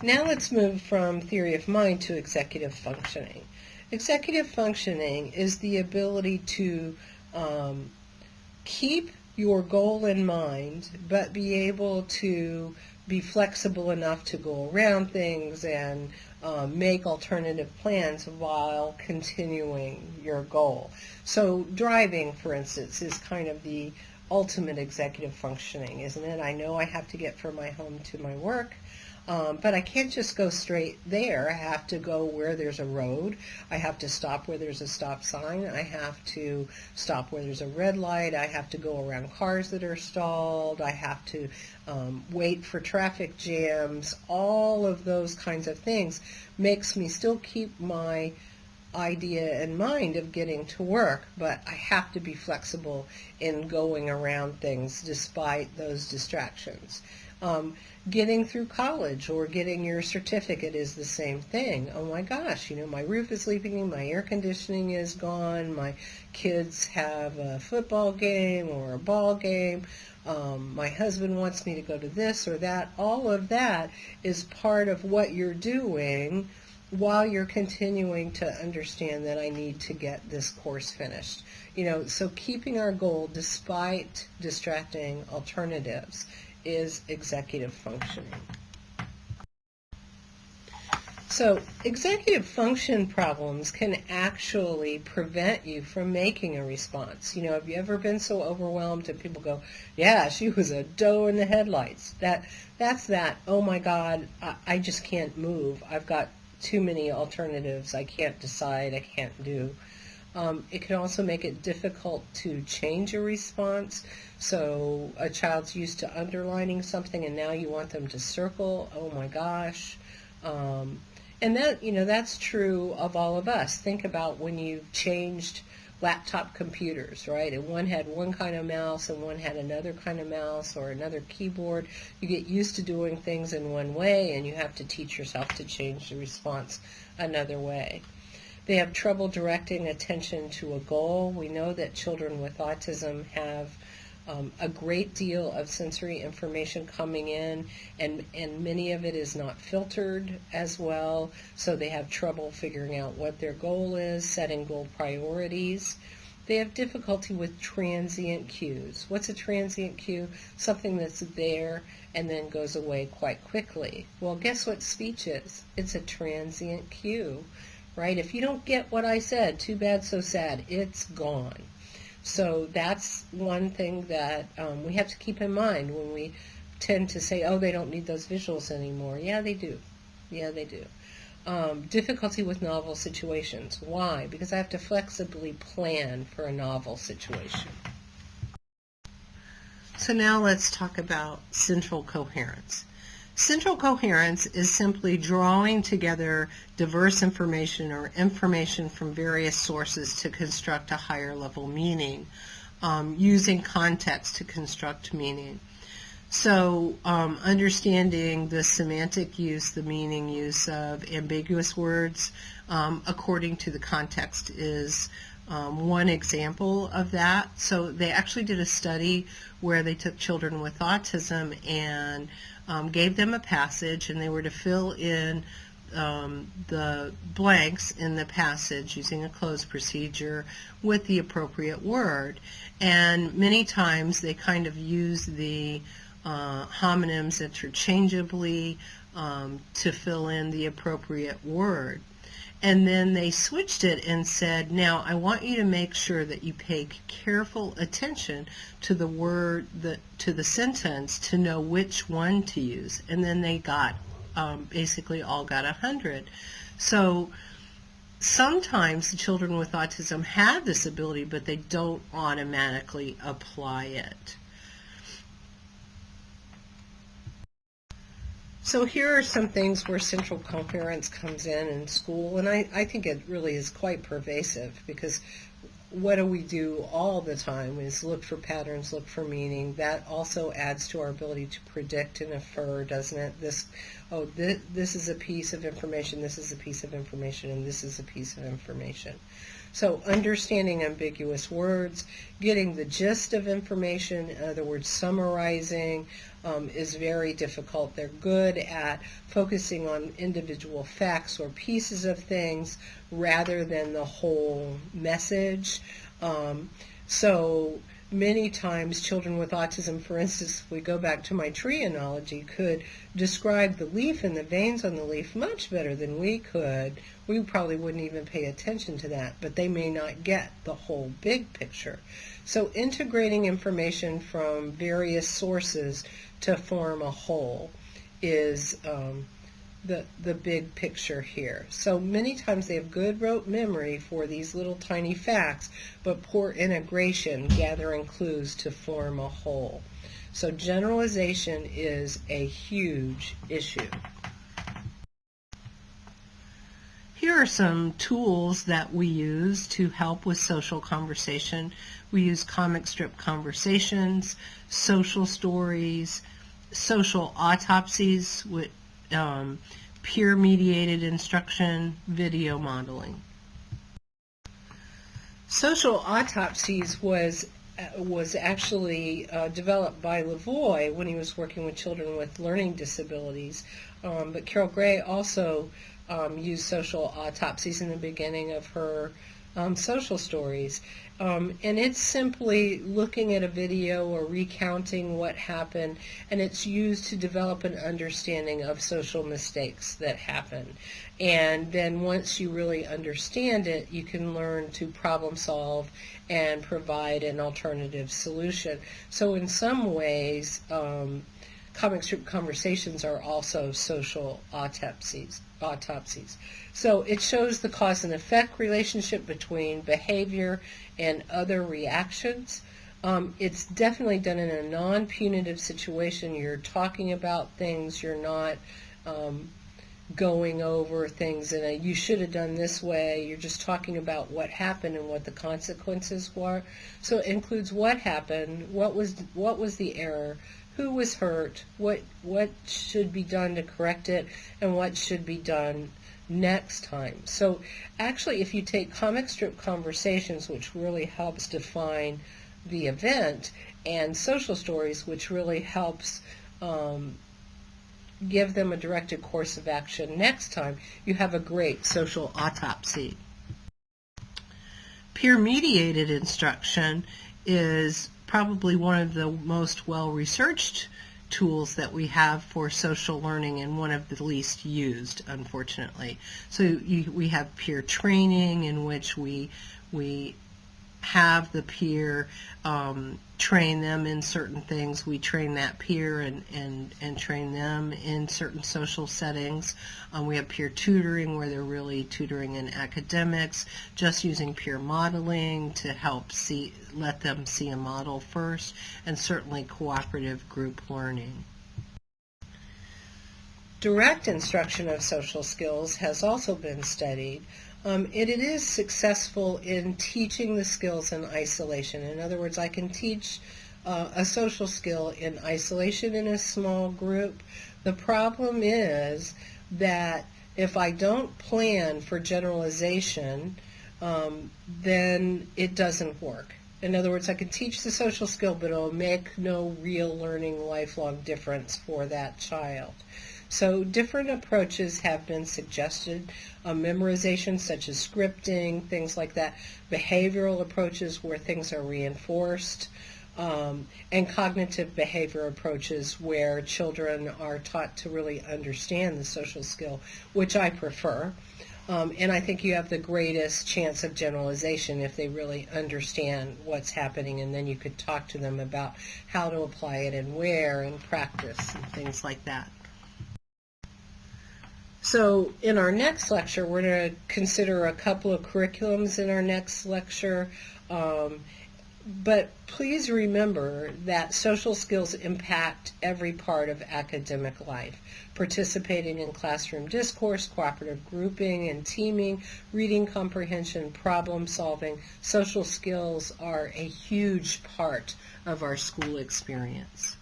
Now let's move from theory of mind to executive functioning. Executive functioning is the ability to keep your goal in mind, but be able to be flexible enough to go around things and make alternative plans while continuing your goal. So driving, for instance, is kind of the ultimate executive functioning, isn't it? I know I have to get from my home to my work, but I can't just go straight there. I have to go where there's a road. I have to stop where there's a stop sign. I have to stop where there's a red light. I have to go around cars that are stalled. I have to wait for traffic jams. All of those kinds of things makes me still keep my idea in mind of getting to work, but I have to be flexible in going around things despite those distractions. Getting through college or getting your certificate is the same thing. Oh my gosh, my roof is leaking, my air conditioning is gone, my kids have a football game or a ball game, my husband wants me to go to this or that. All of that is part of what you're doing while you're continuing to understand that I need to get this course finished. So keeping our goal despite distracting alternatives is executive functioning. So executive function problems can actually prevent you from making a response. Have you ever been so overwhelmed that people go, yeah, she was a doe in the headlights? That's that, oh my God, I just can't move. I've got too many alternatives. I can't decide. I can't do. It can also make it difficult to change a response. So a child's used to underlining something and now you want them to circle. Oh my gosh. And that's true of all of us. Think about when you've changed laptop computers, right? And one had one kind of mouse and one had another kind of mouse or another keyboard. You get used to doing things in one way and you have to teach yourself to change the response another way. They have trouble directing attention to a goal. We know that children with autism have a great deal of sensory information coming in, and many of it is not filtered as well, so they have trouble figuring out what their goal is, setting goal priorities. They have difficulty with transient cues. What's a transient cue? Something that's there and then goes away quite quickly. Well, guess what speech is? It's a transient cue, right? If you don't get what I said, too bad, so sad, it's gone. So that's one thing that we have to keep in mind when we tend to say, oh, they don't need those visuals anymore. Yeah, they do. Yeah, they do. Difficulty with novel situations. Why? Because I have to flexibly plan for a novel situation. So now let's talk about central coherence. Central coherence is simply drawing together diverse information or information from various sources to construct a higher level meaning, using context to construct meaning. So understanding the semantic use, the meaning use of ambiguous words according to the context is one example of that. So they actually did a study where they took children with autism and gave them a passage, and they were to fill in the blanks in the passage using a closed procedure with the appropriate word. And many times they kind of use the homonyms interchangeably to fill in the appropriate word. And then they switched it and said, now I want you to make sure that you pay careful attention to the word, to the sentence, to know which one to use. And then they got, basically all got 100. So sometimes the children with autism have this ability, but they don't automatically apply it. So here are some things where central coherence comes in school, and I think it really is quite pervasive, because what do we do all the time is look for patterns, look for meaning. That also adds to our ability to predict and infer, doesn't it? This is a piece of information, this is a piece of information, and this is a piece of information. So understanding ambiguous words, getting the gist of information, in other words, summarizing, is very difficult. They're good at focusing on individual facts or pieces of things rather than the whole message. So many times children with autism, for instance, if we go back to my tree analogy, could describe the leaf and the veins on the leaf much better than we could. We probably wouldn't even pay attention to that, but they may not get the whole big picture. So integrating information from various sources to form a whole is the big picture here. So many times they have good rote memory for these little tiny facts, but poor integration, gathering clues to form a whole. So generalization is a huge issue. Here are some tools that we use to help with social conversation. We use comic strip conversations, social stories, social autopsies with peer-mediated instruction, video modeling. Social autopsies was actually developed by Lavoie when he was working with children with learning disabilities, but Carol Gray also used social autopsies in the beginning of her social stories. And it's simply looking at a video or recounting what happened, and it's used to develop an understanding of social mistakes that happen. And then once you really understand it, you can learn to problem solve and provide an alternative solution. So in some ways, comic strip conversations are also social autopsies. So it shows the cause and effect relationship between behavior and other reactions. It's definitely done in a non-punitive situation. You're talking about things, you're not going over things in a you should have done this way. You're just talking about what happened and what the consequences were. So it includes what happened, what was the error, who was hurt, what should be done to correct it, and what should be done next time. So actually, if you take comic strip conversations, which really helps define the event, and social stories, which really helps give them a directed course of action next time, you have a great social autopsy. Peer-mediated instruction is probably one of the most well-researched tools that we have for social learning, and one of the least used, unfortunately. So we have peer training, in which we have the peer train them in certain things. We train that peer and train them in certain social settings. We have peer tutoring, where they're really tutoring in academics, just using peer modeling to help let them see a model first, and certainly cooperative group learning. Direct instruction of social skills has also been studied. It is successful in teaching the skills in isolation. In other words, I can teach a social skill in isolation in a small group. The problem is that if I don't plan for generalization, then it doesn't work. In other words, I can teach the social skill, but it'll make no real learning lifelong difference for that child. So different approaches have been suggested, memorization such as scripting, things like that, behavioral approaches where things are reinforced, and cognitive behavior approaches where children are taught to really understand the social skill, which I prefer. And I think you have the greatest chance of generalization if they really understand what's happening, and then you could talk to them about how to apply it and where and practice and things like that. So in our next lecture, we're going to consider a couple of curriculums in our next lecture. But please remember that social skills impact every part of academic life. Participating in classroom discourse, cooperative grouping and teaming, reading comprehension, problem solving, social skills are a huge part of our school experience.